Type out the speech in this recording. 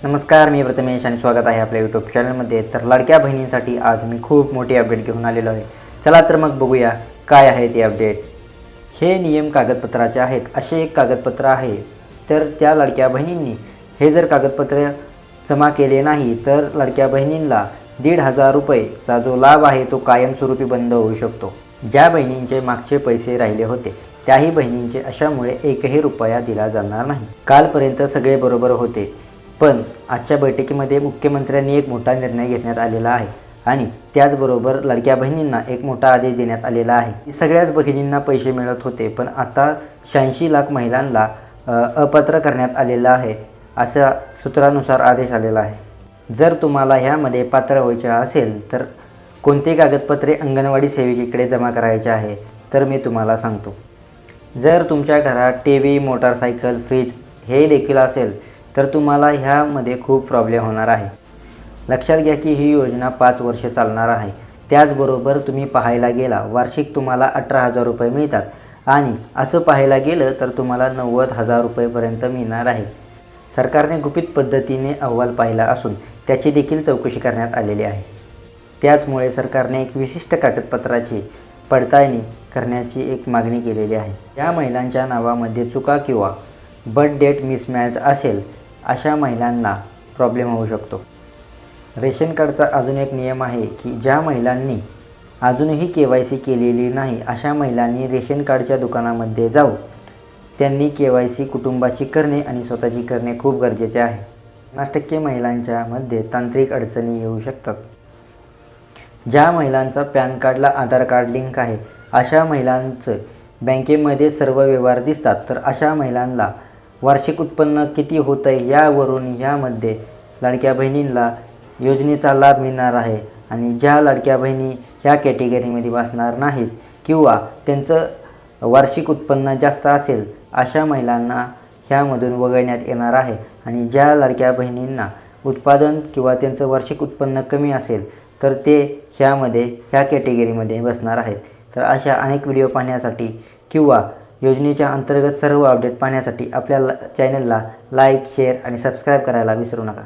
नमस्कार, मी प्रथमेश आणि स्वागत आहे आपल्या यूट्यूब चॅनलमध्ये। तर लाडक्या बहिणींसाठी आज मी खूप मोठी अपडेट घेऊन आलेलो आहे। चला तर मग बघूया काय आहे ते अपडेट। हे नियम कागदपत्राचे आहेत। असे एक कागदपत्र आहे, तर त्या लाडक्या बहिणींनी हे जर कागदपत्र जमा केले नाही तर लाडक्या बहिणींना 1,500 रुपयेचा जो लाभ आहे तो कायमस्वरूपी बंद होऊ शकतो। ज्या बहिणींचे मागचे पैसे राहिले होते त्याही बहिणींचे अशामुळे एकही रुपया दिला जाणार नाही। कालपर्यंत सगळे बरोबर होते, पण आजच्या बैठकीमध्ये मुख्यमंत्र्यांनी एक मोठा निर्णय घेण्यात आलेला आहे आणि त्याचबरोबर लाडक्या बहिणींना एक मोठा आदेश देण्यात आलेला आहे। सगळ्याच बहिणींना पैसे मिळत होते, पण आता 86 लाख महिलांना अपात्र करण्यात आलेला आहे, अशा सूत्रानुसार आदेश आलेला आहे। जर तुम्हाला ह्यामध्ये पात्र व्हायचे असेल तर कोणते कागदपत्रे अंगणवाडी सेविकेकडे जमा करायचे आहे तर मी तुम्हाला सांगतो। जर तुमच्या घरात टीव्ही, मोटारसायकल, फ्रीज हे देखील असेल तर तुम्हाला ह्यामध्ये खूप प्रॉब्लेम होणार आहे। लक्षात घ्या की ही योजना 5 वर्ष चालणार आहे। त्याचबरोबर तुम्ही पाहायला गेला वार्षिक तुम्हाला 18,000 रुपये मिळतात आणि असं पाहायला गेलं तर तुम्हाला 90,000 रुपयेपर्यंत मिळणार आहे। सरकारने गुपित पद्धतीने अहवाल पाहिला असून त्याची देखील चौकशी करण्यात आलेली आहे। त्याचमुळे सरकारने एक विशिष्ट कागदपत्राची पडताळणी करण्याची एक मागणी केलेली आहे। या महिलांच्या नावामध्ये चुका किंवा बर्थ डेट मिसमॅच असेल अशा महिलांना प्रॉब्लेम होऊ शकतो। रेशन कार्डचा अजून एक नियम आहे की ज्या महिलांनी अजूनही KYC केलेली नाही अशा महिलांनी रेशन कार्डच्या दुकानामध्ये जाऊन त्यांनी KYC कुटुंबाची करणे आणि स्वतःची करणे खूप गरजेचे आहे। 50% महिलांच्या मध्ये तांत्रिक अडचणी येऊ शकतात। ज्या महिलांचा पॅन कार्डला आधार कार्ड लिंक आहे अशा महिलांचं बँकेमध्ये सर्व व्यवहार दिसतात, तर अशा महिलांना वार्षिक उत्पन्न किती होतं आहे यावरून यामध्ये लाडक्या बहिणींना योजनेचा लाभ मिळणार आहे। आणि ज्या लाडक्या बहिणी ह्या कॅटेगरीमध्ये बसणार नाहीत किंवा त्यांचं वार्षिक उत्पन्न जास्त असेल अशा महिलांना ह्यामधून वगळण्यात येणार आहे। आणि ज्या लाडक्या बहिणींना उत्पादन किंवा त्यांचं वार्षिक उत्पन्न कमी असेल तर ते ह्या कॅटेगरीमध्ये बसणार आहेत। तर अशा अनेक व्हिडिओ पाहण्यासाठी किंवा योजनेच्या अंतर्गत सर्व अपडेट पाहण्यासाठी आपल्या चॅनलला लाईक, शेअर आणि सबस्क्राईब करायला विसरू नका।